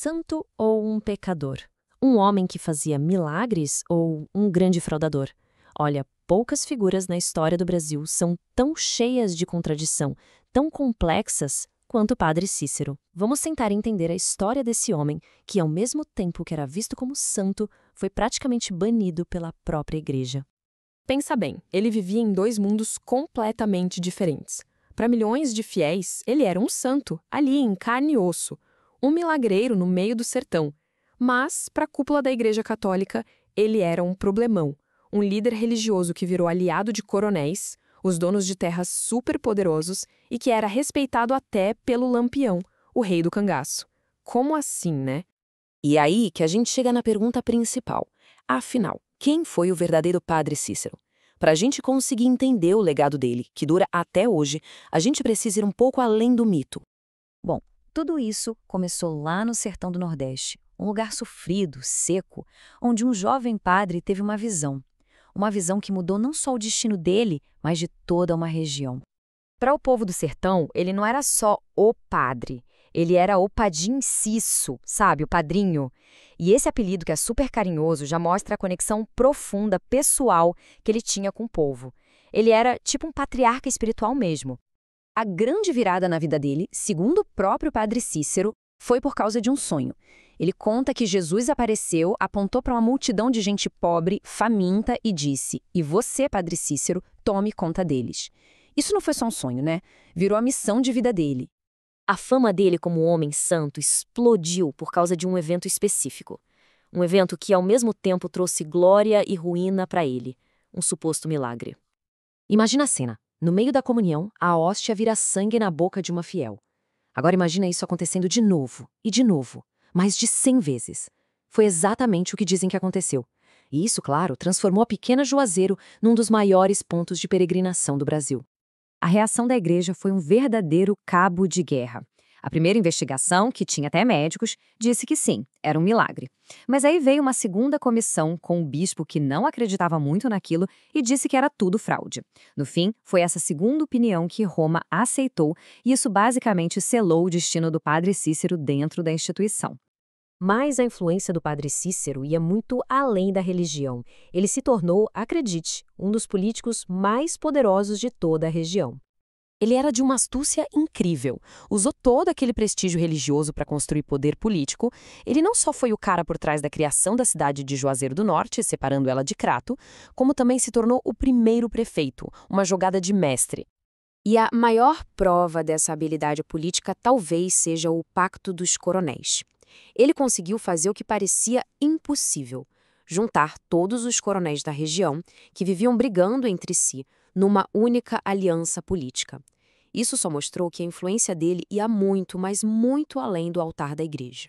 santo ou um pecador? Um homem que fazia milagres ou um grande fraudador? Olha, poucas figuras na história do Brasil são tão cheias de contradição, tão complexas quanto o Padre Cícero. Vamos tentar entender a história desse homem que, ao mesmo tempo que era visto como santo, foi praticamente banido pela própria igreja. Pensa bem, ele vivia em dois mundos completamente diferentes. Para milhões de fiéis, ele era um santo, ali em carne e osso, um milagreiro no meio do sertão. Mas, para a cúpula da Igreja Católica, ele era um problemão, um líder religioso que virou aliado de coronéis, os donos de terras superpoderosos e que era respeitado até pelo Lampião, o rei do cangaço. Como assim, né? E aí que a gente chega na pergunta principal. Afinal, quem foi o verdadeiro Padre Cícero? Para a gente conseguir entender o legado dele, que dura até hoje, a gente precisa ir um pouco além do mito. Bom, tudo isso começou lá no sertão do Nordeste, um lugar sofrido, seco, onde um jovem padre teve uma visão. Uma visão que mudou não só o destino dele, mas de toda uma região. Para o povo do sertão, ele não era só o padre. Ele era o Padim Cisso, sabe, o padrinho. E esse apelido, que é super carinhoso, já mostra a conexão profunda, pessoal, que ele tinha com o povo. Ele era tipo um patriarca espiritual mesmo. A grande virada na vida dele, segundo o próprio Padre Cícero, foi por causa de um sonho. Ele conta que Jesus apareceu, apontou para uma multidão de gente pobre, faminta e disse: "E você, Padre Cícero, tome conta deles." Isso não foi só um sonho, né? Virou a missão de vida dele. A fama dele como homem santo explodiu por causa de um evento específico. Um evento que, ao mesmo tempo, trouxe glória e ruína para ele. Um suposto milagre. Imagina a cena. No meio da comunhão, a hóstia vira sangue na boca de uma fiel. Agora imagina isso acontecendo de novo, e de novo, mais de 100 vezes. Foi exatamente o que dizem que aconteceu. E isso, claro, transformou a pequena Juazeiro num dos maiores pontos de peregrinação do Brasil. A reação da igreja foi um verdadeiro cabo de guerra. A primeira investigação, que tinha até médicos, disse que sim, era um milagre. Mas aí veio uma segunda comissão com um bispo que não acreditava muito naquilo e disse que era tudo fraude. No fim, foi essa segunda opinião que Roma aceitou e isso basicamente selou o destino do Padre Cícero dentro da instituição. Mas a influência do Padre Cícero ia muito além da religião. Ele se tornou, acredite, um dos políticos mais poderosos de toda a região. Ele era de uma astúcia incrível. Usou todo aquele prestígio religioso para construir poder político. Ele não só foi o cara por trás da criação da cidade de Juazeiro do Norte, separando ela de Crato, como também se tornou o primeiro prefeito, uma jogada de mestre. E a maior prova dessa habilidade política talvez seja o Pacto dos Coronéis. Ele conseguiu fazer o que parecia impossível: juntar todos os coronéis da região, que viviam brigando entre si, numa única aliança política. Isso só mostrou que a influência dele ia muito, mas muito além do altar da igreja.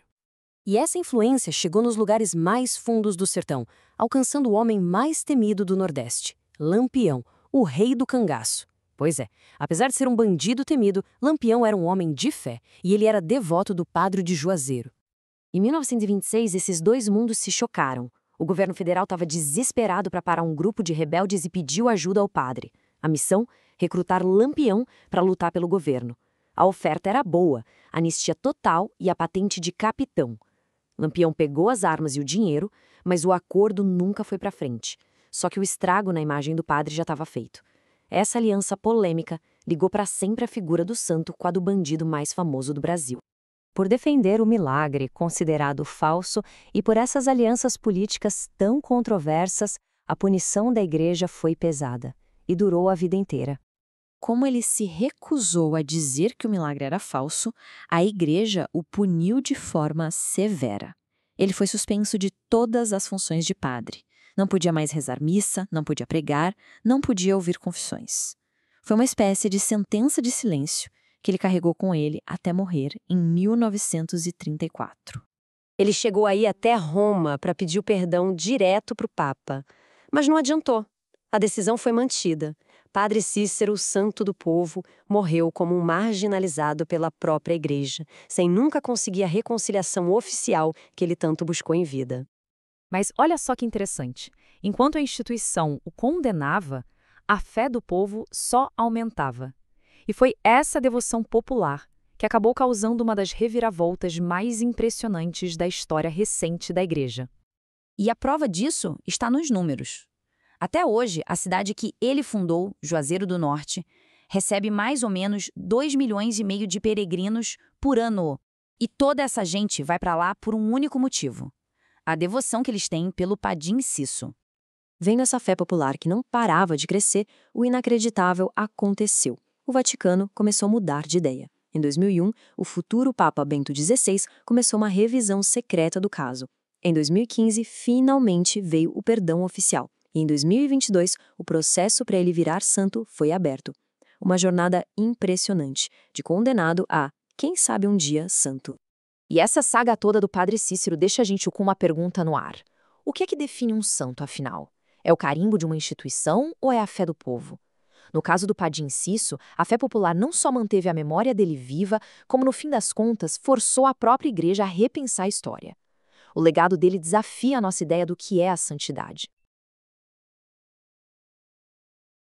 E essa influência chegou nos lugares mais fundos do sertão, alcançando o homem mais temido do Nordeste, Lampião, o rei do cangaço. Pois é, apesar de ser um bandido temido, Lampião era um homem de fé e ele era devoto do Padre de Juazeiro. Em 1926, esses dois mundos se chocaram. O governo federal estava desesperado para parar um grupo de rebeldes e pediu ajuda ao padre. A missão? Recrutar Lampião para lutar pelo governo. A oferta era boa, anistia total e a patente de capitão. Lampião pegou as armas e o dinheiro, mas o acordo nunca foi para frente. Só que o estrago na imagem do padre já estava feito. Essa aliança polêmica ligou para sempre a figura do santo com a do bandido mais famoso do Brasil. Por defender o milagre considerado falso e por essas alianças políticas tão controversas, a punição da igreja foi pesada e durou a vida inteira. Como ele se recusou a dizer que o milagre era falso, a igreja o puniu de forma severa. Ele foi suspenso de todas as funções de padre. Não podia mais rezar missa, não podia pregar, não podia ouvir confissões. Foi uma espécie de sentença de silêncio que ele carregou com ele até morrer em 1934. Ele chegou aí até Roma para pedir o perdão direto para o Papa. Mas não adiantou. A decisão foi mantida. Padre Cícero, o santo do povo, morreu como um marginalizado pela própria igreja, sem nunca conseguir a reconciliação oficial que ele tanto buscou em vida. Mas olha só que interessante. Enquanto a instituição o condenava, a fé do povo só aumentava. E foi essa devoção popular que acabou causando uma das reviravoltas mais impressionantes da história recente da Igreja. E a prova disso está nos números. Até hoje, a cidade que ele fundou, Juazeiro do Norte, recebe mais ou menos 2,5 milhões de peregrinos por ano. E toda essa gente vai para lá por um único motivo: a devoção que eles têm pelo Padim Cisso. Vendo essa fé popular que não parava de crescer, o inacreditável aconteceu. O Vaticano começou a mudar de ideia. Em 2001, o futuro Papa Bento XVI começou uma revisão secreta do caso. Em 2015, finalmente veio o perdão oficial. E em 2022, o processo para ele virar santo foi aberto. Uma jornada impressionante, de condenado a, quem sabe um dia, santo. E essa saga toda do Padre Cícero deixa a gente com uma pergunta no ar. O que é que define um santo, afinal? É o carimbo de uma instituição ou é a fé do povo? No caso do Padim Cisso, a fé popular não só manteve a memória dele viva, como no fim das contas forçou a própria igreja a repensar a história. O legado dele desafia a nossa ideia do que é a santidade.